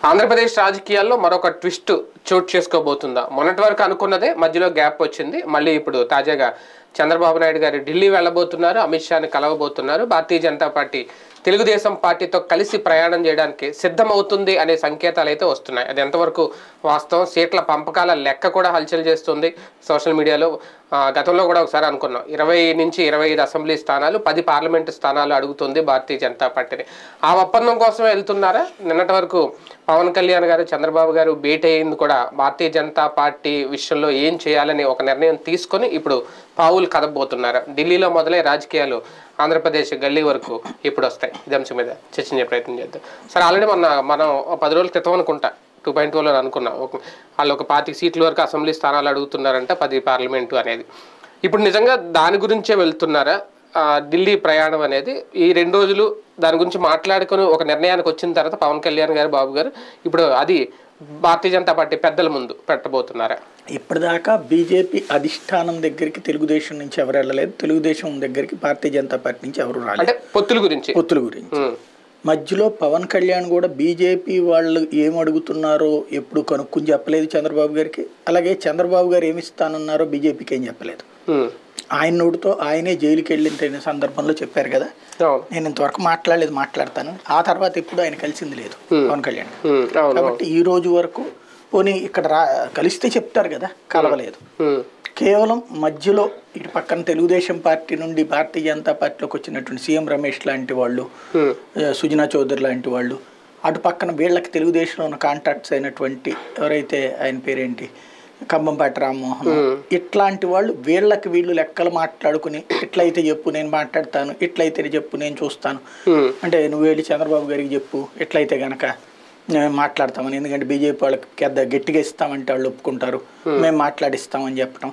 ఆంధ్రప్రదేశ్ రాజకీయాల్లో మరొక ట్విస్ట్ చోటు చేసుకోబోతుందా? మొన్నటి వరకు అనుకున్నదే మధ్యలో గ్యాప్ వచ్చింది. మళ్ళీ ఇప్పుడు తాజాగా చంద్రబాబు నాయుడు గారు ఢిల్లీ వెళ్ళబోతున్నారు, అమిత్ షాని కలవబోతున్నారు. భారతీయ జనతా పార్టీ తెలుగుదేశం పార్టీతో కలిసి ప్రయాణం చేయడానికి సిద్ధమవుతుంది అనే సంకేతాలు అయితే వస్తున్నాయి. అది ఎంతవరకు వాస్తవం? సీట్ల పంపకాల లెక్క కూడా హల్చల్ చేస్తుంది సోషల్ మీడియాలో. గతంలో కూడా ఒకసారి అనుకున్నాం, 20 నుంచి 25 అసెంబ్లీ స్థానాలు, 10 పార్లమెంటు స్థానాలు అడుగుతుంది భారతీయ జనతా పార్టీని. ఆ ఒప్పందం కోసం వెళ్తున్నారా? నిన్నటి వరకు పవన్ కళ్యాణ్ గారు, చంద్రబాబు గారు భేటీ అయింది కూడా భారతీయ జనతా పార్టీ విషయంలో ఏం చేయాలని ఒక నిర్ణయం తీసుకొని ఇప్పుడు పావులు కదబోతున్నారా? ఢిల్లీలో మొదలై రాజకీయాలు ఆంధ్రప్రదేశ్ గల్లీ వరకు ఇప్పుడు వస్తాయి. ఇది అంశం మీద చర్చించే ప్రయత్నం చేద్దాం. సరే, ఆల్రెడీ మనం 10 రోజుల క్రితం అనుకుంటా 2.2లో అనుకున్నాం, వాళ్ళు ఒక 25 సీట్ల వరకు అసెంబ్లీ స్థానాలు అడుగుతున్నారంట, 10 పార్లమెంటు అనేది. ఇప్పుడు నిజంగా దాని గురించే వెళ్తున్నారా? ఢిల్లీ ప్రయాణం అనేది ఈ 2 రోజులు దాని గురించి మాట్లాడుకొని ఒక నిర్ణయానికి వచ్చిన తర్వాత పవన్ కళ్యాణ్ గారు, బాబు గారు ఇప్పుడు అది భారతీయ జనతా పార్టీ పెద్దల ముందు పెట్టబోతున్నారా? ఇప్పటిదాకా బీజేపీ అధిష్టానం దగ్గరికి తెలుగుదేశం నుంచి ఎవరు వెళ్ళలేదు, తెలుగుదేశం దగ్గరికి భారతీయ జనతా పార్టీ నుంచి ఎవరు రాలేదు. అంటే పొత్తుల గురించి మధ్యలో పవన్ కళ్యాణ్ కూడా బీజేపీ వాళ్ళు ఏం అడుగుతున్నారో ఎప్పుడు కనుక్కుని చెప్పలేదు చంద్రబాబు గారికి. అలాగే చంద్రబాబు గారు ఏమి ఇస్తానన్నారో బీజేపీకి ఏం చెప్పలేదు. ఆయన నోటితో ఆయనే జైలుకి వెళ్ళిన సందర్భంలో చెప్పారు కదా, నేను ఇంతవరకు మాట్లాడలేదు, మాట్లాడతాను. ఆ తర్వాత ఇప్పుడు ఆయన కలిసింది లేదు పవన్ కళ్యాణ్. కాబట్టి ఈ రోజు వరకు పోనీ ఇక్కడ కలిస్తే చెప్తారు కదా, కలవలేదు. కేవలం మధ్యలో ఇటు పక్కన తెలుగుదేశం పార్టీ నుండి భారతీయ జనతా పార్టీలోకి వచ్చినటువంటి సీఎం రమేష్ లాంటి వాళ్ళు, సుజనా చౌదరి లాంటి వాళ్ళు, అటు పక్కన వీళ్ళకి తెలుగుదేశంలో ఉన్న కాంటాక్ట్స్ అయినటువంటి ఎవరైతే ఆయన పేరేంటి కంబంపాటి రామ్మోహన్, ఇట్లాంటి వాళ్ళు వీళ్ళకి వీళ్ళు లెక్కలు మాట్లాడుకుని ఇట్లయితే చెప్పు నేను మాట్లాడతాను, ఇట్లయితే చెప్పు నేను చూస్తాను, అంటే నువ్వు వెళ్ళి చంద్రబాబు గారికి చెప్పు ఇట్లయితే గనక మేము మాట్లాడతామని. ఎందుకంటే బీజేపీ వాళ్ళకి పెద్ద గట్టిగా ఇస్తామంటే వాళ్ళు ఒప్పుకుంటారు, మేము మాట్లాడిస్తామని చెప్పడం.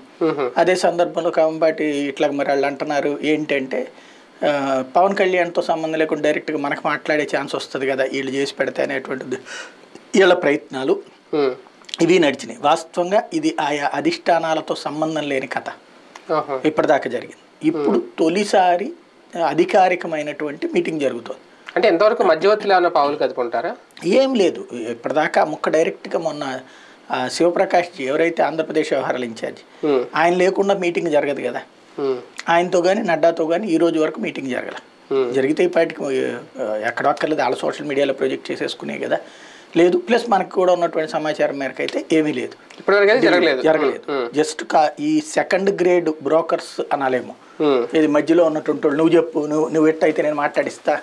అదే సందర్భంలో కంబంపాటి ఇట్లా మరి వాళ్ళు అంటున్నారు ఏంటంటే పవన్ కళ్యాణ్తో సంబంధం లేకుండా డైరెక్ట్గా మనకు మాట్లాడే ఛాన్స్ వస్తుంది కదా వీళ్ళు చేసి పెడితే అనేటువంటిది వీళ్ళ ప్రయత్నాలు ఇవి నడిచినాయి. వాస్తవంగా ఇది ఆయా అధిష్టానాలతో సంబంధం లేని కథ ఇప్పటిదాకా జరిగింది. ఇప్పుడు తొలిసారి అధికారికమైనటువంటి మీటింగ్ జరుగుతుంది. అంటే ఎంతవరకు మధ్యవర్తిలో ఏమైనా పావులు కదుపుకుంటారా? ఏం లేదు. ఇప్పటిదాకా ముక్క డైరెక్ట్గా మొన్న శివప్రకాష్ జీ ఎవరైతే ఆంధ్రప్రదేశ్ వ్యవహారాల ఇన్ఛార్జ్, ఆయన లేకుండా మీటింగ్ జరగదు కదా. ఆయనతో కానీ నడ్డాతో కానీ ఈ రోజు వరకు మీటింగ్ జరగల. జరిగితే ఈ పార్టీకి ఎక్కడక్కర్లేదు, వాళ్ళ సోషల్ మీడియాలో ప్రొజెక్ట్ చేసేసుకునే కదా. లేదు, ప్లస్ మనకు కూడా ఉన్నటువంటి సమాచారం మేరకు అయితే ఏమీ లేదు, జరగలేదు. జస్ట్ ఈ సెకండ్ గ్రేడ్ బ్రోకర్స్ అనాలేమో, ఇది మధ్యలో ఉన్నటువంటి నువ్వు చెప్పు, నువ్వు ఎట్టయితే నేను మాట్లాడిస్తా,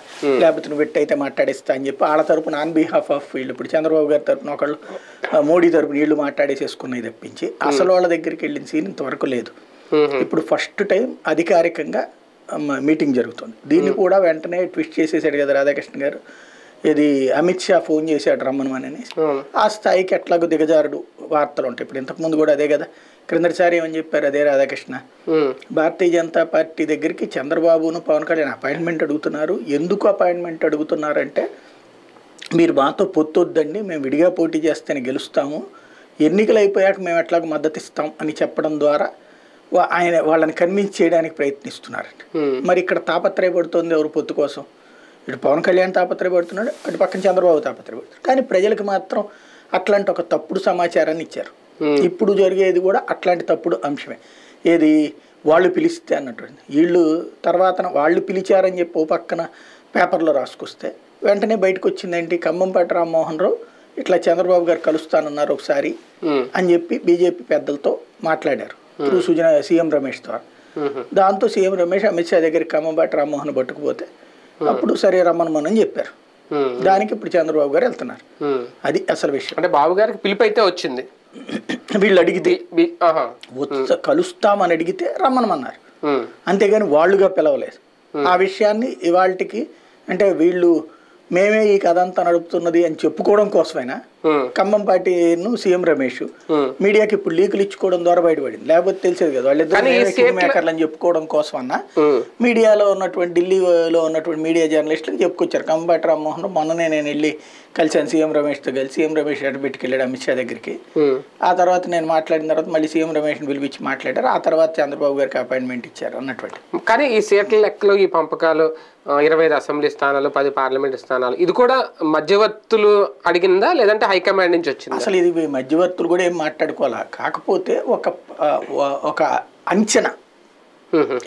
లేకపోతే నువ్వు ఎట్టయితే మాట్లాడిస్తా అని చెప్పి వాళ్ళ తరపున ఆన్ బిహాఫ్ ఆఫ్ వీళ్ళు ఇప్పుడు చంద్రబాబు గారి తరపున ఒకళ్ళు, మోడీ తరపున వీళ్ళు మాట్లాడేసేసుకున్నది తప్పించి అసలు వాళ్ళ దగ్గరికి వెళ్ళిన సీన్ ఇంతవరకు లేదు. ఇప్పుడు ఫస్ట్ టైం అధికారికంగా మీటింగ్ జరుగుతుంది. దీన్ని కూడా వెంటనే ట్విస్ట్ చేసేసాడు కదా రాధాకృష్ణ గారు. ఇది అమిత్ షా ఫోన్ చేశాడు రమ్మను అని. ఆ స్థాయికి ఎట్లాగో దిగజారుడు వార్తలు ఉంటాయి. ఇప్పుడు ఇంతకుముందు కూడా అదే కదా, క్రిందటిసారి ఏమని చెప్పారు అదే రాధాకృష్ణ, భారతీయ జనతా పార్టీ దగ్గరికి చంద్రబాబును పవన్ కళ్యాణ్ అపాయింట్మెంట్ అడుగుతున్నారు. ఎందుకు అపాయింట్మెంట్ అడుగుతున్నారంటే మీరు మాతో పొత్తొద్దండి, మేము విడిగా పోటీ చేస్తేనే గెలుస్తాము, ఎన్నికలు అయిపోయాక మేము ఎట్లాగో మద్దతు ఇస్తాం అని చెప్పడం ద్వారా ఆయన వాళ్ళని కన్విన్స్ చేయడానికి ప్రయత్నిస్తున్నారండి. మరి ఇక్కడ తాపత్రయపడుతుంది ఎవరు పొత్తు కోసం? ఇటు పవన్ కళ్యాణ్ తాపత్రయపడుతున్నాడు, అటు పక్కన చంద్రబాబు తాపత్రయపడుతున్నాడు. కానీ ప్రజలకు మాత్రం అట్లాంటి ఒక తప్పుడు సమాచారాన్ని ఇచ్చారు. ఇప్పుడు జరిగేది కూడా అట్లాంటి తప్పుడు అంశమే. ఏది వాళ్ళు పిలిస్తే అన్నటువంటి, వీళ్ళు తర్వాత వాళ్ళు పిలిచారని చెప్పి ఓ పక్కన పేపర్లో రాసుకొస్తే వెంటనే బయటకు వచ్చిందేంటి, కంబంపాటి రామ్మోహన్ రావు ఇట్లా చంద్రబాబు గారు కలుస్తానన్నారు ఒకసారి అని చెప్పి బీజేపీ పెద్దలతో మాట్లాడారు త్రూ సీఎం రమేష్ ద్వారా. దాంతో సీఎం రమేష్ అమిత్ షా దగ్గరికి కంబంపాటి రామ్మోహన్ పట్టుకుపోతే అప్పుడు సరే రమ్మని చెప్పారు. దానికి ఇప్పుడు చంద్రబాబు గారు వెళ్తున్నారు. అది అసలు విషయం. అంటే బాబు గారికి పిలుపు అయితే వచ్చింది, వీళ్ళు అడిగితే కలుస్తామని అడిగితే రమ్మనమన్నారు, అంతేగాని వాళ్ళుగా పిలవలేదు. ఆ విషయాన్ని ఇవాళకి అంటే వీళ్ళు మేమే ఈ కథ అంతా నడుపుతున్నది అని చెప్పుకోవడం కోసమైనా కంబంపాటిను సీఎం రమేష్ మీడియాకి ఇప్పుడు లీకులు ఇచ్చుకోవడం ద్వారా బయటపడింది. లేకపోతే తెలిసేది కదా, వాళ్ళిద్దరు మేకర్లు అని చెప్పుకోవడం కోసం అన్న మీడియాలో ఉన్నటువంటి ఢిల్లీలో ఉన్నటువంటి మీడియా జర్నలిస్టులకు చెప్పుకొచ్చారు. కంబంపాటి రామ్మోహన్ మొన్ననే నేను వెళ్ళి కలిసాను సీఎం రమేష్తో కలిసి, సీఎం రమేష్ అడ్డుపెట్టుకు వెళ్ళాడు అమిత్ షా దగ్గరికి. ఆ తర్వాత నేను మాట్లాడిన తర్వాత మళ్ళీ సీఎం రమేష్ని పిలిపించి మాట్లాడారు. ఆ తర్వాత చంద్రబాబు గారికి అపాయింట్మెంట్ ఇచ్చారు అన్నటువంటి. కానీ ఈ సీట్ల లెక్కలు, ఈ పంపకాలు 25 అసెంబ్లీ స్థానాలు, 10 పార్లమెంట్ స్థానాలు, ఇది కూడా మధ్యవర్తులు అడిగిందా లేదంటే హైకమాండ్ నుంచి వచ్చింది? అసలు ఇది మధ్యవర్తులు కూడా ఏం మాట్లాడుకోవాలా, కాకపోతే ఒక అంచనా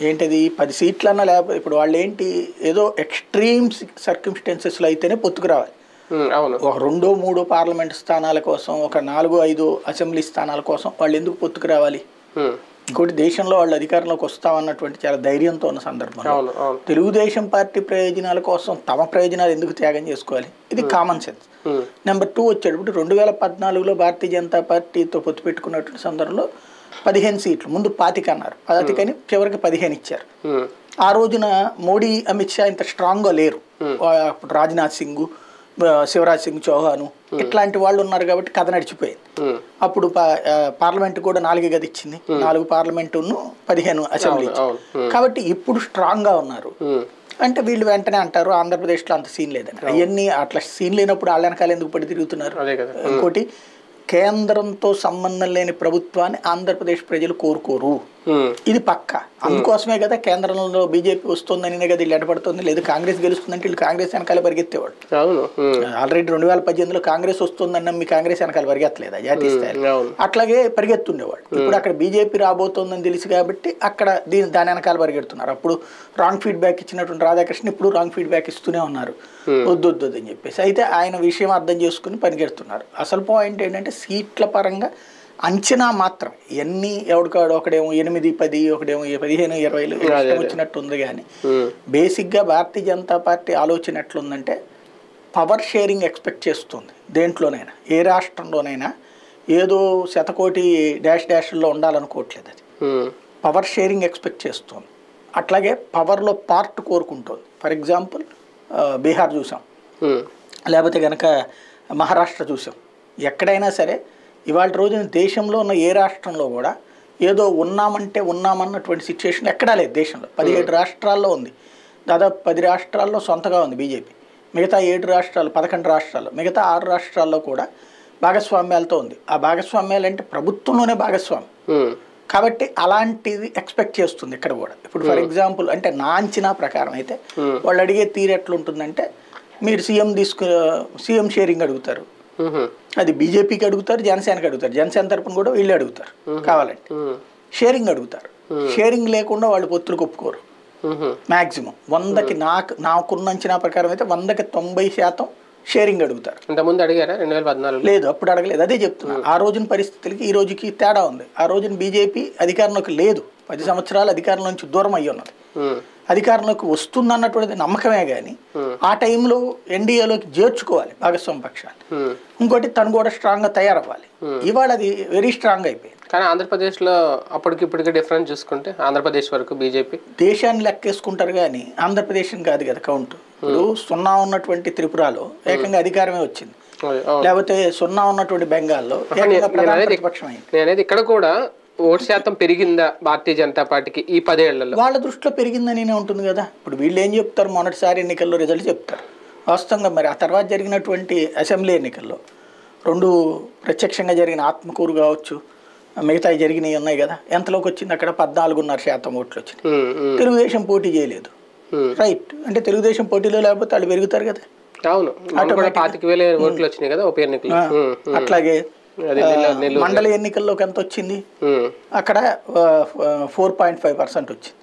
ఏంటిది 10 సీట్లన్నా, లేకపోతే ఇప్పుడు వాళ్ళు ఏంటి ఏదో ఎక్స్ట్రీమ్ సర్కమ్స్టెన్సెస్లో అయితేనే పొత్తుకు రావాలి. ఒక 2-3 పార్లమెంట్ స్థానాల కోసం, ఒక 4-5 అసెంబ్లీ స్థానాల కోసం వాళ్ళు ఎందుకు పొత్తుకు రావాలి? ఇంకోటి, దేశంలో వాళ్ళు అధికారంలోకి వస్తామన్నటువంటి చాలా ధైర్యంతో ఉన్న సందర్భంలో తెలుగుదేశం పార్టీ ప్రయోజనాల కోసం తమ ప్రయోజనాలు ఎందుకు త్యాగం చేసుకోవాలి? ఇది కామన్ సెన్స్. నెంబర్ 2 వచ్చేటప్పుడు 2014లో భారతీయ జనతా పార్టీతో పొత్తు పెట్టుకున్నటువంటి సందర్భంలో 15 సీట్లు, ముందు 25 అన్నారు, 25 అని చివరికి 15 ఇచ్చారు. ఆ రోజున మోడీ, అమిత్ షా ఇంత స్ట్రాంగ్గా లేరు. అప్పుడు రాజ్నాథ్ సింగ్, శివరాజ్ సింగ్ చౌహాన్ ఇట్లాంటి వాళ్ళు ఉన్నారు కాబట్టి కథ నడిచిపోయింది. అప్పుడు పార్లమెంట్ కూడా 4 గది ఇచ్చింది, 4 పార్లమెంటును 15 అసెంబ్లీ. కాబట్టి ఇప్పుడు స్ట్రాంగ్ గా ఉన్నారు అంటే వీళ్ళు వెంటనే అంటారు ఆంధ్రప్రదేశ్లో అంత సీన్ లేదని. అవన్నీ అట్లా సీన్ లేనప్పుడు వాళ్ళ వెనకాల ఎందుకు పడి తిరుగుతున్నారు? ఇంకోటి, కేంద్రంతో సంబంధం లేని ప్రభుత్వాన్ని ఆంధ్రప్రదేశ్ ప్రజలు కోరుకోరు, ఇది పక్క. అందుకోసమే కదా కేంద్రంలో బీజేపీ వస్తుందని కదా వీళ్ళు ఎడపడుతుంది, లేదు కాంగ్రెస్ గెలుస్తుందంటే వీళ్ళు కాంగ్రెస్ వెనకాల పరిగెత్తేవాడు. ఆల్రెడీ 2018లో కాంగ్రెస్ వస్తుందన్న మీ కాంగ్రెస్ వెనకాల పరిగెత్తలేదా జాతీయ స్థాయిలో? అట్లాగే పరిగెత్తుండేవాడు. ఇప్పుడు అక్కడ బీజేపీ రాబోతోందని తెలుసు కాబట్టి అక్కడ దాని వెనకాల పరిగెడుతున్నారు. అప్పుడు రాంగ్ ఫీడ్బ్యాక్ ఇచ్చినటువంటి రాధాకృష్ణ ఇప్పుడు రాంగ్ ఫీడ్బ్యాక్ ఇస్తూనే ఉన్నారు, వద్దు అని చెప్పేసి. అయితే ఆయన విషయం అర్థం చేసుకుని పరిగెడుతున్నారు. అసలు పాయింట్ ఏంటంటే సీట్ల పరంగా అంచనా మాత్రం ఎన్ని ఎవడికాడు, ఒకడేమో 8-10, ఒకడేమో 15-20 వచ్చినట్టు ఉంది. కానీ బేసిక్గా భారతీయ జనతా పార్టీ ఆలోచన ఎట్లుందంటే పవర్ షేరింగ్ ఎక్స్పెక్ట్ చేస్తుంది. దేంట్లోనైనా, ఏ రాష్ట్రంలోనైనా ఏదో 100 కోటి డాష్లో ఉండాలనుకోవట్లేదు. అది పవర్ షేరింగ్ ఎక్స్పెక్ట్ చేస్తుంది. అట్లాగే పవర్లో పార్ట్ కోరుకుంటుంది. ఫర్ ఎగ్జాంపుల్ బీహార్ చూసాం, లేకపోతే కనుక మహారాష్ట్ర చూసాం. ఎక్కడైనా సరే ఇవాళ రోజున దేశంలో ఉన్న ఏ రాష్ట్రంలో కూడా ఏదో ఉన్నామన్నటువంటి సిచ్యువేషన్ ఎక్కడా లేదు. దేశంలో 17 రాష్ట్రాల్లో ఉంది, దాదాపు 10 రాష్ట్రాల్లో సొంతగా ఉంది బీజేపీ. మిగతా 7 రాష్ట్రాలు, 11 రాష్ట్రాల్లో, మిగతా 6 రాష్ట్రాల్లో కూడా భాగస్వామ్యాలతో ఉంది. ఆ భాగస్వామ్యాలు అంటే ప్రభుత్వంలోనే భాగస్వామ్యం కాబట్టి అలాంటిది ఎక్స్పెక్ట్ చేస్తుంది ఇక్కడ కూడా. ఇప్పుడు ఫర్ ఎగ్జాంపుల్ అంటే నా అంచనా ప్రకారం అయితే వాళ్ళు అడిగే తీరు ఎట్లుంటుందంటే, మీరు సీఎం షేరింగ్ అడుగుతారు, అది బీజేపీకి అడుగుతారు, జనసేనకి అడుగుతారు, జనసేన తరపున కూడా వీళ్ళు అడుగుతారు కావాలంటే. షేరింగ్ అడుగుతారు, షేరింగ్ లేకుండా వాళ్ళు పొత్తులు ఒప్పుకోరు. మ్యాక్సిమం 100కి నాకున్న అంచనా ప్రకారం అయితే 100కి 90% షేరింగ్ అడుగుతారు. ఇంతకుముందు అడిగారా 2014? లేదు, అప్పుడు అడగలేదు. అదే చెప్తున్నా, ఆ రోజున పరిస్థితులకి ఈ రోజుకి తేడా ఉంది. ఆ రోజున బీజేపీ అధికారంలోకి లేదు, 10 సంవత్సరాలు అధికారం నుంచి దూరం అయ్యి ఉన్నది. అధికారంలోకి వస్తుందన్నటువంటిది నమ్మకమే కానీ ఆ టైంలో ఎన్డీఏలోకి చేర్చుకోవాలి భాగస్వామ్య పక్షాన్ని. ఇంకోటి, తను కూడా స్ట్రాంగ్గా తయారవ్వాలి. ఇవాళ అది వెరీ స్ట్రాంగ్ అయిపోయింది. కానీ ఆంధ్రప్రదేశ్లో అప్పటికిప్పటికి డిఫరెన్స్ చూసుకుంటే ఆంధ్రప్రదేశ్ వరకు బీజేపీ దేశాన్ని లెక్కేసుకుంటారు కానీ ఆంధ్రప్రదేశ్ కాదు కదా కౌంట్. ఇప్పుడు 0 ఉన్నటువంటి త్రిపురలో ఏకంగా అధికారమే వచ్చింది, లేకపోతే 0 ఉన్నటువంటి బెంగాల్లో ప్రతిపక్షం అయింది. నేనేది ఇక్కడ కూడా ఓటు శాతం పెరిగిందా భారతీయ జనతా పార్టీకి ఈ 10 ఏళ్లలో? వాళ్ళ దృష్టిలో పెరిగిందని ఉంటుంది కదా. ఇప్పుడు వీళ్ళు ఏం చెప్తారు, మొదటిసారి ఎన్నికల్లో రిజల్ట్ చెప్తారు వాస్తవంగా. మరి ఆ తర్వాత జరిగినటువంటి అసెంబ్లీ ఎన్నికల్లో 2 ప్రత్యక్షంగా జరిగిన ఆత్మకూరు కావచ్చు, మిగతా జరిగినవి ఉన్నాయి కదా, ఎంతలోకి వచ్చింది? అక్కడ 14.5% ఓట్లు వచ్చినాయి. తెలుగుదేశం పోటీ చేయలేదు, రైట్? అంటే తెలుగుదేశం పోటీలో లేకపోతే వాళ్ళు పెరుగుతారు కదా. అవును, 25,000 ఓట్లు వచ్చినాయి కదా ఉప ఎన్నికలు. అట్లాగే మండలి ఎన్నికల్లోకి ఎంత వచ్చింది? అక్కడ 4.5% వచ్చింది.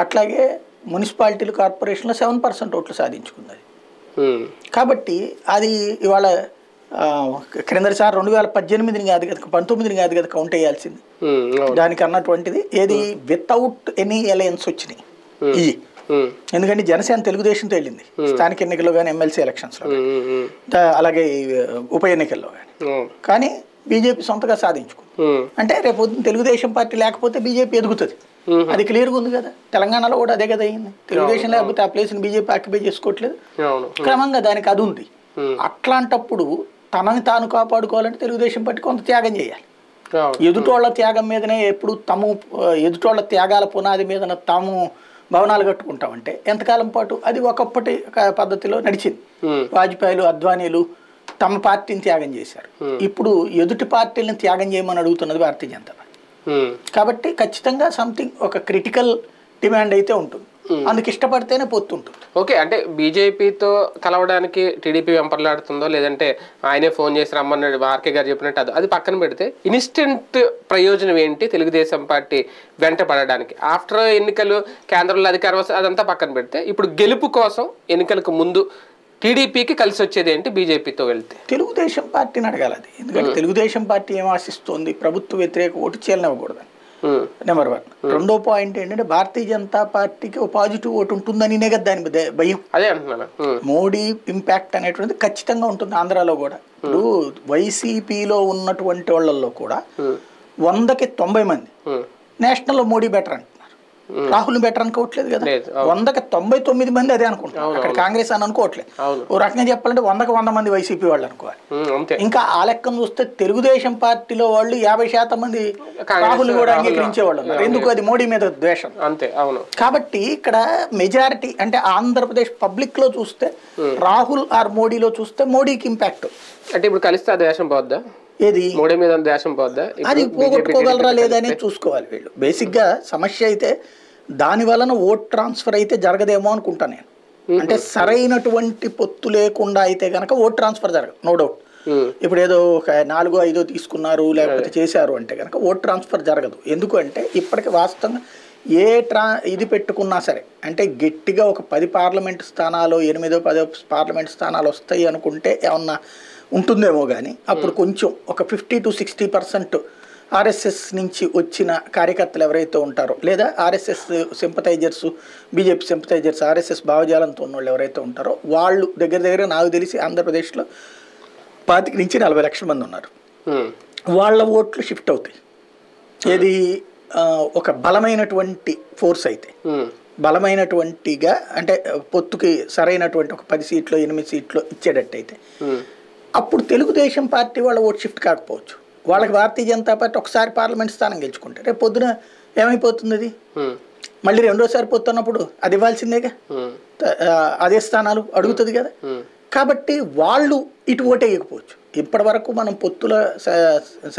అట్లాగే మున్సిపాలిటీలు, కార్పొరేషన్లో 7% ఓట్లు సాధించుకుంది. కాబట్టి అది ఇవాళ క్రిందటిసారి 2018 కాదు కదా, 19 కాదు కదా కౌంట్ అయ్యాల్సింది. దానికి అన్నటువంటిది ఏది వితౌట్ ఎనీ అలయన్స్ వచ్చినాయి ఇవి. ఎందుకంటే జనసేన తెలుగుదేశంతో వెళ్ళింది స్థానిక ఎన్నికల్లో కానీ, ఎమ్మెల్సీ ఎలక్షన్స్లో, అలాగే ఉప ఎన్నికల్లో కానీ బీజేపీ సొంతగా సాధించుకుంది. అంటే రేపు తెలుగుదేశం పార్టీ లేకపోతే బీజేపీ ఎదుగుతుంది, అది క్లియర్గా ఉంది కదా. తెలంగాణలో కూడా అదే కదా అయింది. తెలుగుదేశం లేకపోతే ఆ ప్లేస్ని బీజేపీ ఆక్యుపై చేసుకోవట్లేదు, క్రమంగా దానికి అది ఉంది. అట్లాంటప్పుడు తనని తాను కాపాడుకోవాలంటే తెలుగుదేశం పార్టీ కొంత త్యాగం చేయాలి. ఎదుటోళ్ల త్యాగం మీదనే ఎప్పుడు ఎదుటోళ్ల త్యాగాల పునాది మీద తాము భవనాలు కట్టుకుంటామంటే ఎంతకాలం పాటు? అది ఒకప్పటి పద్ధతిలో నడిచింది. వాజ్పేయిలు, అద్వానీలు తమ పార్టీని త్యాగం చేశారు. ఇప్పుడు ఎదుటి పార్టీలను త్యాగం చేయమని అడుగుతున్నది భారతీయ జనతా పార్టీ. కాబట్టి ఖచ్చితంగా సంథింగ్ ఒక క్రిటికల్ డిమాండ్ అయితే ఉంటుంది. అందుకు ఇష్టపడితేనే పొత్తుంటుంది. ఓకే, అంటే బీజేపీతో కలవడానికి టీడీపీ వెంపర్లాడుతుందో లేదంటే ఆయనే ఫోన్ చేసి రమ్మన్నాడు ఆర్కే గారు చెప్పినట్టు అది పక్కన పెడితే ఇన్స్టెంట్ ప్రయోజనం ఏంటి తెలుగుదేశం పార్టీ వెంట పడడానికి? ఆఫ్టర్ ఎన్నికలు కేంద్రంలో అధికారం వస్తే అదంతా పక్కన పెడితే ఇప్పుడు గెలుపు కోసం ఎన్నికలకు ముందు టీడీపీకి కలిసి వచ్చేది ఏంటి బీజేపీతో వెళ్తే? తెలుగుదేశం పార్టీని అడగాలి అది. ఎందుకంటే తెలుగుదేశం పార్టీ ఏం ఆశిస్తోంది, ప్రభుత్వ వ్యతిరేక ఓటు చేయనివ్వకూడదని నెంబర్ 1. రెండో పాయింట్ ఏంటంటే భారతీయ జనతా పార్టీకి ఒక పాజిటివ్ ఓటు ఉంటుందని కదా దాని భయం. అదే అంటున్నాను. మోడీ ఇంపాక్ట్ అనేటువంటిది ఖచ్చితంగా ఉంటుంది ఆంధ్రాలో కూడా. ఇప్పుడు వైసీపీలో ఉన్నటువంటి వాళ్ళల్లో కూడా 100కి 90 మంది నేషనల్లో మోడీ బెటర్ అంటున్నారు, రాహుల్ బెటర్ అనుకోవట్లేదు కదా. 100కి 99 మంది అదే అనుకుంటున్నారు, అక్కడ కాంగ్రెస్ అని అనుకోవట్లేదు. ఓ రకంగా చెప్పాలంటే 100కి 100 మంది వైసీపీ వాళ్ళు అనుకోవాలి. ఇంకా ఆ లెక్కను చూస్తే తెలుగుదేశం పార్టీలో వాళ్ళు 50% మంది రాహుల్ కూడా అంగీకరించే వాళ్ళు ఉన్నారు. ఎందుకు? అది మోడీ మీద ద్వేషం. అంతే, అవును. కాబట్టి ఇక్కడ మెజారిటీ అంటే ఆంధ్రప్రదేశ్ పబ్లిక్ లో చూస్తే రాహుల్ ఆర్ మోడీలో చూస్తే మోడీకి ఇంపాక్ట్. అంటే ఇప్పుడు కలిస్తే ఆ ద్వేషం పోద్దా? ఏది మోడీ మీద ద్వేషం పోద్దా? అది పోగొట్టుకోగలరా లేదా అనేది చూసుకోవాలి వీళ్ళు. బేసిక్ గా సమస్య అయితే దాని వలన ఓట్ ట్రాన్స్ఫర్ అయితే జరగదేమో అనుకుంటా నేను. అంటే సరైనటువంటి పొత్తు లేకుండా అయితే కనుక ఓట్ ట్రాన్స్ఫర్ జరగదు, నో డౌట్. ఇప్పుడు ఏదో ఒక 4-5 తీసుకున్నారు లేకపోతే చేశారు అంటే కనుక ఓట్ ట్రాన్స్ఫర్ జరగదు. ఎందుకు అంటే ఇప్పటికి వాస్తవంగా ఇది పెట్టుకున్నా సరే అంటే గట్టిగా ఒక 10 పార్లమెంట్ స్థానాలు 8-10 పార్లమెంట్ స్థానాలు వస్తాయి అనుకుంటే ఏమన్నా ఉంటుందేమో కానీ అప్పుడు కొంచెం ఒక 50 to 60% ఆర్ఎస్ఎస్ నుంచి వచ్చిన కార్యకర్తలు ఎవరైతే ఉంటారో లేదా RSS sympathizers, BJP sympathizers, RSS భావజాలంతో ఉన్న వాళ్ళు ఎవరైతే ఉంటారో వాళ్ళు దగ్గర నాకు తెలిసి ఆంధ్రప్రదేశ్లో 25 నుంచి 40 లక్షల మంది ఉన్నారు. వాళ్ళ ఓట్లు షిఫ్ట్ అవుతాయి. ఏది ఒక బలమైనటువంటి ఫోర్స్ అయితే బలమైనటువంటిగా అంటే పొత్తుకి సరైనటువంటి ఒక 10 సీట్లు 8 సీట్లు ఇచ్చేటట్టయితే అప్పుడు తెలుగుదేశం పార్టీ వాళ్ళ ఓట్ షిఫ్ట్ కాకపోవచ్చు. వాళ్ళకి భారతీయ జనతా పార్టీ ఒకసారి పార్లమెంట్ స్థానం గెలుచుకుంటే రేపు పొద్దున ఏమైపోతుంది? అది మళ్ళీ రెండోసారి పొత్తున్నప్పుడు అది ఇవ్వాల్సిందేగా, అదే స్థానాలు అడుగుతుంది కదా. కాబట్టి వాళ్ళు ఇటు ఓటే వేయకపోవచ్చు. ఇప్పటి వరకు మనం పొత్తుల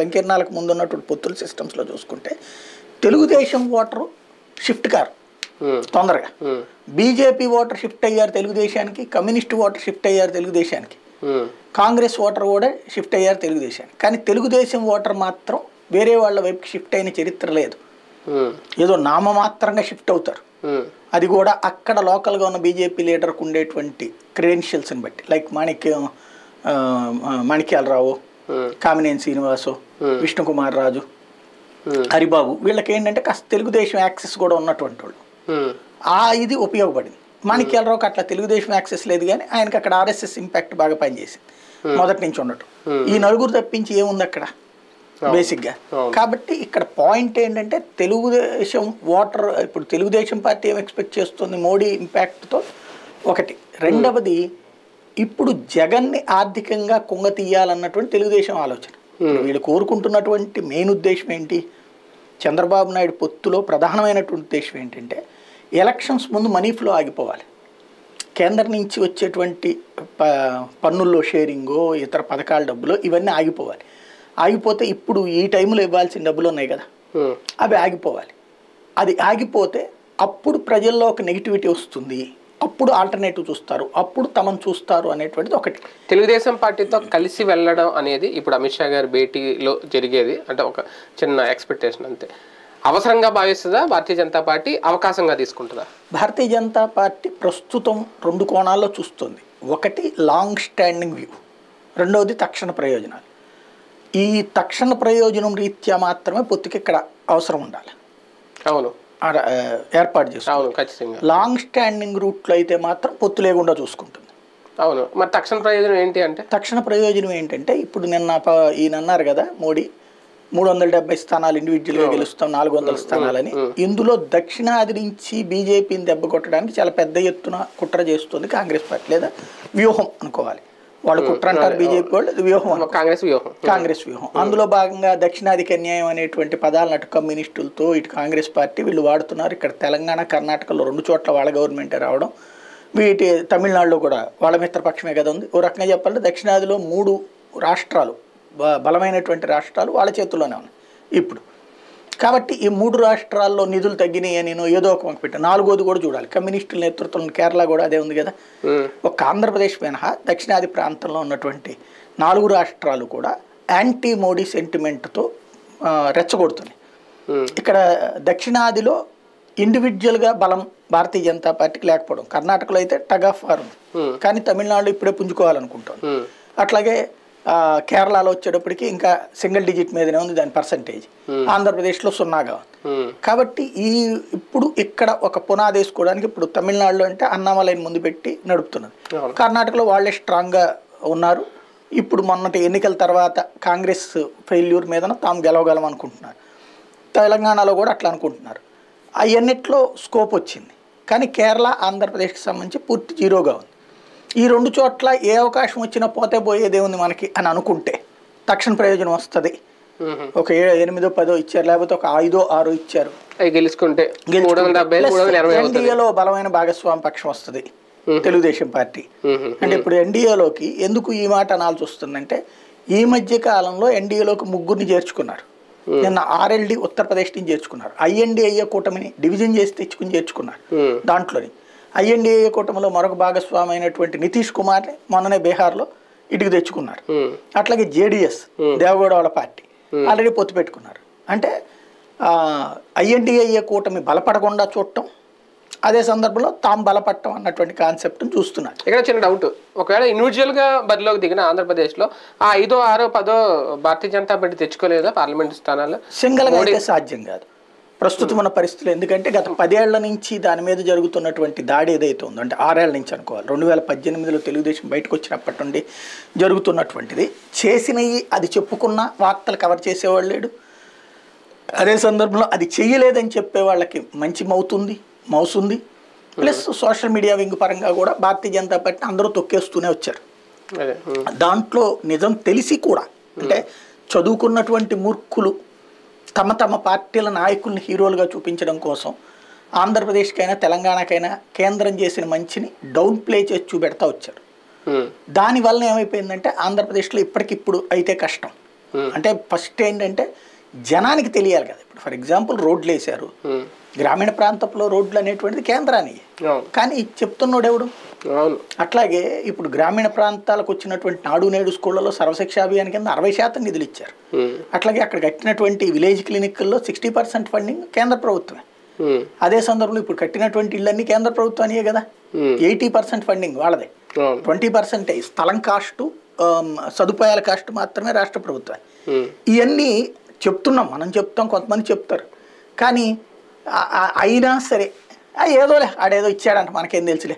సంకీర్ణాలకు ముందు ఉన్నటువంటి పొత్తుల సిస్టమ్స్లో చూసుకుంటే తెలుగుదేశం ఓటరు షిఫ్ట్ కారు తొందరగా, బీజేపీ ఓటర్ షిఫ్ట్ అయ్యారు తెలుగుదేశానికి, కమ్యూనిస్ట్ ఓటర్ షిఫ్ట్ అయ్యారు తెలుగుదేశానికి, కాంగ్రెస్ ఓటర్ కూడా షిఫ్ట్ అయ్యారు తెలుగుదేశానికి. కానీ తెలుగుదేశం ఓటర్ మాత్రం వేరే వాళ్ళ వైపుకి షిఫ్ట్ అయిన చరిత్ర లేదు. ఏదో నామమాత్రంగా షిఫ్ట్ అవుతారు. అది కూడా అక్కడ లోకల్గా ఉన్న బీజేపీ లీడర్కు ఉండేటువంటి క్రెడెన్షియల్స్ని బట్టి, లైక్ మాణిక్యాలరావు, కామినేని శ్రీనివాసు, విష్ణుకుమార్ రాజు, హరిబాబు, వీళ్ళకి ఏంటంటే కాస్త తెలుగుదేశం యాక్సెస్ కూడా ఉన్నటువంటి వాళ్ళు. ఇది ఉపయోగపడింది. మాణిక్యాలరావుకి అట్లా తెలుగుదేశం యాక్సెస్ లేదు కానీ ఆయనకి అక్కడ ఆర్ఎస్ఎస్ ఇంపాక్ట్ బాగా పనిచేసింది మొదటి నుంచి ఉండటం. ఈ నలుగురు తప్పించి ఏముంది అక్కడ బేసిక్గా. కాబట్టి ఇక్కడ పాయింట్ ఏంటంటే తెలుగుదేశం ఓటర్ ఇప్పుడు తెలుగుదేశం పార్టీ ఏం ఎక్స్పెక్ట్ చేస్తుంది మోడీ ఇంపాక్ట్తో ఒకటి. రెండవది ఇప్పుడు జగన్ని ఆర్థికంగా కుంగ తీయాలన్నటువంటి తెలుగుదేశం ఆలోచన. వీళ్ళు కోరుకుంటున్నటువంటి మెయిన్ ఉద్దేశం ఏంటి? చంద్రబాబు నాయుడు పొత్తులో ప్రధానమైనటువంటి ఉద్దేశం ఏంటంటే ఎలక్షన్స్ ముందు మనీ ఫ్లో ఆగిపోవాలి. కేంద్రం నుంచి వచ్చేటువంటి పన్నుల్లో షేరింగో ఇతర పథకాల డబ్బులు ఇవన్నీ ఆగిపోవాలి. ఆగిపోతే ఇప్పుడు ఈ టైంలో ఇవ్వాల్సిన డబ్బులు ఉన్నాయి కదా అవి ఆగిపోవాలి. అది ఆగిపోతే అప్పుడు ప్రజల్లో ఒక నెగిటివిటీ వస్తుంది, అప్పుడు ఆల్టర్నేటివ్ చూస్తారు, అప్పుడు తమను చూస్తారు అనేటువంటిది ఒకటి. తెలుగుదేశం పార్టీతో కలిసి వెళ్ళడం అనేది ఇప్పుడు అమిత్ షా గారి భేటీలో జరిగేది అంటే ఒక చిన్న ఎక్స్పెక్టేషన్ అంతే. అవసరంగా భావిస్తుందా భారతీయ జనతా పార్టీ, అవకాశంగా తీసుకుంటుందా? భారతీయ జనతా పార్టీ ప్రస్తుతం 2 కోణాల్లో చూస్తుంది. ఒకటి లాంగ్ స్టాండింగ్ వ్యూ, రెండవది తక్షణ ప్రయోజనాలు. ఈ తక్షణ ప్రయోజనం రీత్యా మాత్రమే పొత్తుకి ఇక్కడ అవసరం ఉండాలి. అవును, ఏర్పాటు చేస్తుంది. లాంగ్ స్టాండింగ్ రూట్లో అయితే మాత్రం పొత్తు లేకుండా చూసుకుంటుంది. అవును, మరి తక్షణ ప్రయోజనం ఏంటి అంటే? తక్షణ ప్రయోజనం ఏంటంటే ఇప్పుడు ఈయన అన్నారు కదా మోడీ 370 స్థానాలు ఇండివిజువల్గా గెలుస్తాం 400 స్థానాలని. ఇందులో దక్షిణాది నుంచి బీజేపీని దెబ్బ కొట్టడానికి చాలా పెద్ద ఎత్తున కుట్ర చేస్తుంది కాంగ్రెస్ పార్టీ, లేదా వ్యూహం అనుకోవాలి. వాళ్ళు కుట్ర అంటారు బీజేపీ వాళ్ళు, వ్యూహం కాంగ్రెస్ వ్యూహం. అందులో భాగంగా దక్షిణాదికి అన్యాయం అనేటువంటి పదాలను అటు కమ్యూనిస్టులతో ఇటు కాంగ్రెస్ పార్టీ వీళ్ళు వాడుతున్నారు. ఇక్కడ తెలంగాణ కర్ణాటకలో 2 చోట్ల వాళ్ళ గవర్నమెంటే రావడం, వీటి తమిళనాడులో కూడా వాళ్ళ మిత్రపక్షమే కదా ఉంది. ఓ రకంగా చెప్పాలంటే దక్షిణాదిలో 3 రాష్ట్రాలు బలమైనటువంటి రాష్ట్రాలు వాళ్ళ చేతుల్లోనే ఉన్నాయి ఇప్పుడు. కాబట్టి ఈ 3 రాష్ట్రాల్లో నిధులు తగ్గినాయి అని ఏదో ఒక వంక పెట్టాను. 4వది కూడా చూడాలి. కమ్యూనిస్టుల నేతృత్వంలో కేరళ కూడా అదే ఉంది కదా. ఒక ఆంధ్రప్రదేశ్ మినహా దక్షిణాది ప్రాంతంలో ఉన్నటువంటి 4 రాష్ట్రాలు కూడా యాంటీ మోడీ సెంటిమెంట్తో రెచ్చగొడుతున్నాయి. ఇక్కడ దక్షిణాదిలో ఇండివిజువల్గా బలం భారతీయ జనతా పార్టీకి లేకపోవడం, కర్ణాటకలో అయితే టగ్ ఆఫ్ వార్ ఉంది, కానీ తమిళనాడులో ఇప్పుడే పుంజుకోవాలనుకుంటాను. అట్లాగే కేరళలో వచ్చేటప్పటికి ఇంకా సింగిల్ డిజిట్ మీదనే ఉంది దాని పర్సంటేజ్, ఆంధ్రప్రదేశ్లో 0గా ఉంది. కాబట్టి ఇప్పుడు ఇక్కడ ఒక పునాది వేసుకోవడానికి ఇప్పుడు తమిళనాడులో అంటే అన్నామలైని ముందు పెట్టి నడుపుతున్నది. కర్ణాటకలో వాళ్ళే స్ట్రాంగ్గా ఉన్నారు. ఇప్పుడు మొన్నటి ఎన్నికల తర్వాత కాంగ్రెస్ ఫెయిల్యూర్ మీదన తాము గెలవగలం అనుకుంటున్నారు. తెలంగాణలో కూడా అట్లా అనుకుంటున్నారు. అవన్నిట్లో స్కోప్ వచ్చింది. కానీ కేరళ ఆంధ్రప్రదేశ్కి సంబంధించి పూర్తి జీరోగా ఉంది. ఈ 2 చోట్ల ఏ అవకాశం వచ్చినా పోతే పోయేదే ఉంది మనకి అని అనుకుంటే తక్షణ ప్రయోజనం వస్తుంది. ఒక 8, 10 ఇచ్చారు, లేకపోతే ఒక 5, 6 ఇచ్చారు, గెలుచుకుంటే ఎన్డీఏలో బలమైన భాగస్వామి పక్షం వస్తుంది తెలుగుదేశం పార్టీ. అంటే ఇప్పుడు ఎన్డీఏలోకి ఎందుకు ఈ మాట అనాల్సి వస్తుందంటే ఈ మధ్య కాలంలో ఎన్డీఏలోకి 3 చేర్చుకున్నారు. నిన్న ఆర్ఎల్డి ఉత్తరప్రదేశ్ నుంచి చేర్చుకున్నారు. ఐఎన్డీఏ కూటమిని డివిజన్ చేసి తెచ్చుకుని చేర్చుకున్నారు. దాంట్లోని ఐఎన్డీఏ కూటమిలో మరొక భాగస్వామి అయినటువంటి నితీష్ కుమార్ని మొన్ననే బీహార్లో ఇటుకు తెచ్చుకున్నారు. అట్లాగే జేడీఎస్ దేవగౌడ వాళ్ళ పార్టీ ఆల్రెడీ పొత్తు పెట్టుకున్నారు. అంటే ఐఎన్డీఏ కూటమి బలపడకుండా చూడటం, అదే సందర్భంలో తాము బలపడటం అన్నటువంటి కాన్సెప్ట్ని చూస్తున్నారు. ఇక్కడ చిన్న డౌట్, ఒకవేళ ఇండివిజువల్గా బరిలోకి దిగిన ఆంధ్రప్రదేశ్లో ఆ 5, 6, 10 భారతీయ జనతా పార్టీ తెచ్చుకోలేదా పార్లమెంట్ స్థానాలు? సింగిల్గా అయితే సాధ్యం కాదు ప్రస్తుతం ఉన్న పరిస్థితులు. ఎందుకంటే గత 10 ఏళ్ల నుంచి దాని మీద జరుగుతున్నటువంటి దాడి ఏదైతే ఉందో, అంటే 6 ఏళ్ల నుంచి అనుకోవాలి, 2018లో తెలుగుదేశం బయటకు వచ్చినప్పటి నుండి జరుగుతున్నటువంటిది, చేసినవి అది చెప్పుకున్న వార్తలు కవర్ చేసేవాళ్ళు లేడు. అదే సందర్భంలో అది చెయ్యలేదని చెప్పే వాళ్ళకి మంచి మౌసుంది. ప్లస్ సోషల్ మీడియా వింగ్ పరంగా కూడా భారతీయ జనతా పార్టీ అందరూ తొక్కేస్తూనే వచ్చారు. దాంట్లో నిజం తెలిసి కూడా, అంటే చదువుకున్నటువంటి మూర్ఖులు తమ పార్టీల నాయకుల్ని హీరోలుగా చూపించడం కోసం ఆంధ్రప్రదేశ్కైనా తెలంగాణకైనా కేంద్రం చేసిన మంచిని డౌన్ ప్లే చేసి చూపెడతా వచ్చారు. దానివల్ల ఏమైపోయిందంటే ఆంధ్రప్రదేశ్లో ఇప్పటికిప్పుడు అయితే కష్టం. అంటే ఫస్ట్ ఏంటంటే జనానికి తెలియాలి కదా. ఇప్పుడు ఫర్ ఎగ్జాంపుల్ రోడ్లు వేశారు, గ్రామీణ ప్రాంతంలో రోడ్లు అనేటువంటిది కేంద్రానికి, కానీ చెప్తున్నాడు ఎవడు? అట్లాగే ఇప్పుడు గ్రామీణ ప్రాంతాలకు వచ్చినటువంటి నాడు నేడు స్కూళ్ళలో సర్వశిక్ష అభియాన్ కింద 60% నిధులు ఇచ్చారు. అట్లాగే అక్కడ కట్టినటువంటి విలేజ్ క్లినిక్ల్లో 60% ఫండింగ్ కేంద్ర ప్రభుత్వమే. అదే సందర్భంలో ఇప్పుడు కట్టినటువంటి ఇళ్ళన్నీ కేంద్ర ప్రభుత్వానియే కదా. 80% ఫండింగ్ వాళ్ళదే, 20% స్థలం కాస్టు, సదుపాయాల కాస్ట్ మాత్రమే రాష్ట్ర ప్రభుత్వం. ఇవన్నీ చెప్తున్నాం, మనం చెప్తాం, కొంతమంది చెప్తారు. కానీ అయినా సరే ఏదోలే ఆడేదో ఇచ్చాడంట, మనకేం తెలుసులే,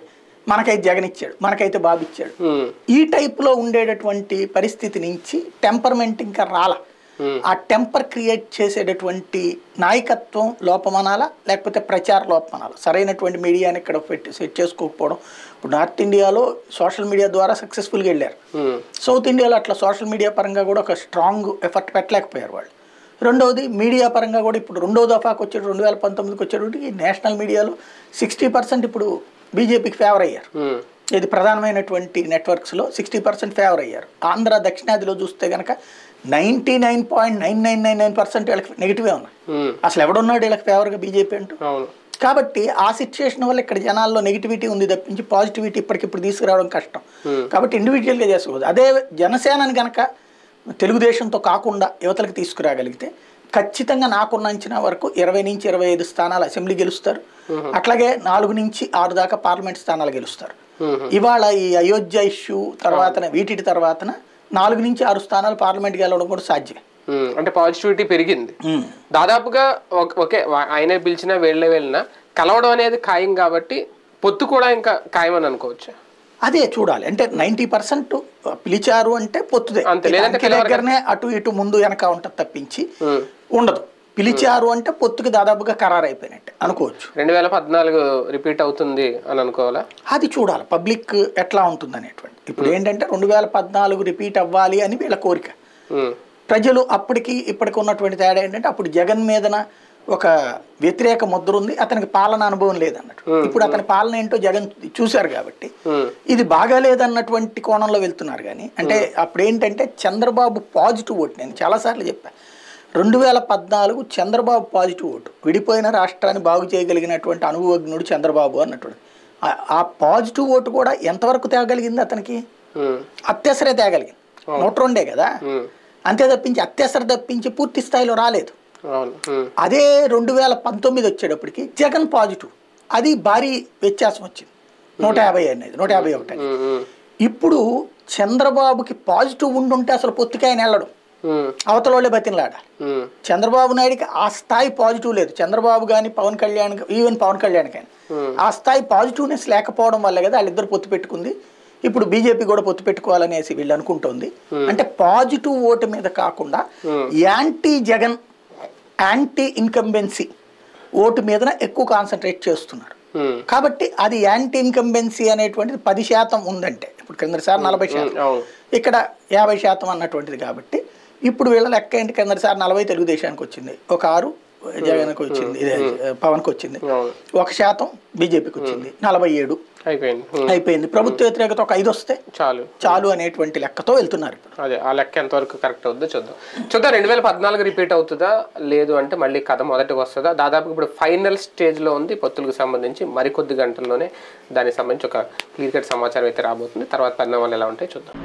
మనకైతే జగన్ ఇచ్చాడు, మనకైతే బాబు ఇచ్చాడు, ఈ టైప్లో ఉండేటటువంటి పరిస్థితి నుంచి టెంపర్మెంట్ ఇంకా రాల. ఆ టెంపర్ క్రియేట్ చేసేటటువంటి నాయకత్వం లోపమనాలా, లేకపోతే ప్రచార లోపమనాలా, సరైనటువంటి మీడియాని ఇక్కడ సెట్ చేసుకోకపోవడం. ఇప్పుడు నార్త్ ఇండియాలో సోషల్ మీడియా ద్వారా సక్సెస్ఫుల్గా వెళ్ళారు. సౌత్ ఇండియాలో అట్లా సోషల్ మీడియా పరంగా కూడా ఒక స్ట్రాంగ్ ఎఫర్ట్ పెట్టలేకపోయారు వాళ్ళు. రెండవది మీడియా పరంగా కూడా ఇప్పుడు 2వ దఫాకి వచ్చేటి 2019కి వచ్చేటప్పటికి నేషనల్ మీడియాలో 60% ఇప్పుడు బీజేపీకి ఫేవర్ అయ్యారు. ఇది ప్రధానమైనటువంటి నెట్వర్క్స్లో 60% ఫేవర్ అయ్యారు. ఆంధ్ర దక్షిణాదిలో చూస్తే కనుక 99.9999% వీళ్ళకి నెగిటివే ఉన్నాయి. అసలు ఎవడున్నాడు వీళ్ళకి ఫేవర్గా బీజేపీ అంటూ? కాబట్టి ఆ సిచ్యుయేషన్ వల్ల ఇక్కడ జనాల్లో నెగిటివిటీ ఉంది తప్పించి పాజిటివిటీ ఇప్పటికిప్పుడు తీసుకురావడం కష్టం. కాబట్టి ఇండివిజువల్గా చేసుకోవచ్చు. అదే జనసేనని కనుక తెలుగుదేశంతో కాకుండా యువతలకు తీసుకురాగలిగితే ఖచ్చితంగా నాకున్న అంచనా వరకు 20 నుంచి 25 స్థానాలు అసెంబ్లీ గెలుస్తారు. అట్లాగే 4 నుంచి 6 దాకా పార్లమెంట్ స్థానాలు గెలుస్తారు. ఇవాళ ఈ అయోధ్య ఇష్యూ తర్వాత వీటి తర్వాత 4 నుంచి 6 స్థానాలు పార్లమెంట్ గెలవడం కూడా సాధ్యమే. అంటే పాజిటివిటీ పెరిగింది దాదాపుగా. ఓకే, ఆయనే పిలిచినా వెళ్ళినా కలవడం అనేది ఖాయం కాబట్టి పొత్తు కూడా ఇంకా ఖాయం అని అనుకోవచ్చు. అదే చూడాలి. అంటే 90% పిలిచారు అంటే పొత్తుదే, దగ్గరనే అటు ఇటు ముందు వెనక ఉంటుంది తప్పించి ఉండదు. పిలిచారు అంటే పొత్తుకి దాదాపుగా ఖరారు అయిపోయినట్టే అనుకోవచ్చు. 2014 రిపీట్ అవుతుంది అని అనుకోవాలా? అది చూడాలి పబ్లిక్ ఎట్లా ఉంటుంది అనేటువంటి. ఇప్పుడు ఏంటంటే 2014 రిపీట్ అవ్వాలి అని వీళ్ళ కోరిక. ప్రజలు అప్పటికి ఇప్పటికి ఉన్నటువంటి తేడా ఏంటంటే అప్పుడు జగన్ మీదన ఒక వ్యతిరేక ముద్ర ఉంది, అతనికి పాలన అనుభవం లేదన్నట్టు. ఇప్పుడు అతని పాలన ఏంటో జగన్ చూశారు కాబట్టి ఇది బాగాలేదన్నటువంటి కోణంలో వెళ్తున్నారు. కానీ అంటే అప్పుడు ఏంటంటే చంద్రబాబు పాజిటివ్ ఓట్, నేను చాలాసార్లు చెప్పాను, 2014 చంద్రబాబు పాజిటివ్ ఓటు, విడిపోయిన రాష్ట్రాన్ని బాగు చేయగలిగినటువంటి అనుభవజ్ఞుడు చంద్రబాబు అన్నటువంటి ఆ పాజిటివ్ ఓటు కూడా ఎంతవరకు తేగలిగింది అతనికి? అత్యవసరే తేగలిగింది, 102 కదా. అంతే తప్పించి అత్యవసర తప్పించి పూర్తి స్థాయిలో రాలేదు. అదే 2019 వచ్చేటప్పటికి జగన్ పాజిటివ్, అది భారీ వ్యత్యాసం వచ్చింది, 150 అనేది 151 అనేది. ఇప్పుడు చంద్రబాబుకి పాజిటివ్ ఉండుంటే అసలు పొత్తుకి ఆయన వెళ్ళడం, అవతలోళ్ళే బతినలాడాలి. చంద్రబాబు నాయుడికి ఆ స్థాయి పాజిటివ్ లేదు. చంద్రబాబు కానీ పవన్ కళ్యాణ్, ఈవెన్ పవన్ కళ్యాణ్ కానీ ఆ స్థాయి పాజిటివ్నెస్ లేకపోవడం వల్ల కదా వాళ్ళిద్దరు పొత్తు పెట్టుకుంది. ఇప్పుడు బీజేపీ కూడా పొత్తు పెట్టుకోవాలనేసి వీళ్ళు అనుకుంటోంది. అంటే పాజిటివ్ ఓటు మీద కాకుండా anti Jagan, anti incumbency vote మీద ఎక్కువ కాన్సన్ట్రేట్ చేస్తున్నారు. కాబట్టి అది యాంటీ ఇన్కంబెన్సీ అనేటువంటిది 10% ఉందంటే, ఇప్పుడు కిందసారి 40%, ఇక్కడ 50% అన్నటువంటిది. కాబట్టి ఇప్పుడు వీళ్ళ లెక్క ఏంటి? కిందసారి 40 తెలుగుదేశానికి వచ్చింది, ఒక 6 జగన్కి వచ్చింది, పవన్కి వచ్చింది, 1% బీజేపీకి వచ్చింది, 47 అయిపోయింది. ప్రభుత్వ వ్యతిరేకత ఒక 5 వస్తే చాలు అనేటువంటి లెక్కతో వెళ్తున్నారు ఇప్పుడు. అదే ఆ లెక్క ఎంతవరకు కరెక్ట్ అవుతుందో చూద్దాం. 2014 రిపీట్ అవుతుందా, లేదు అంటే మళ్ళీ కథ మొదటికి వస్తుందా? దాదాపు ఇప్పుడు ఫైనల్ స్టేజ్లో ఉంది పొత్తులకు సంబంధించి. మరికొద్ది గంటల్లోనే దానికి సంబంధించి ఒక క్లియర్ కట్ సమాచారం అయితే రాబోతుంది. తర్వాత పరిణామాలు ఎలా ఉంటాయి చూద్దాం.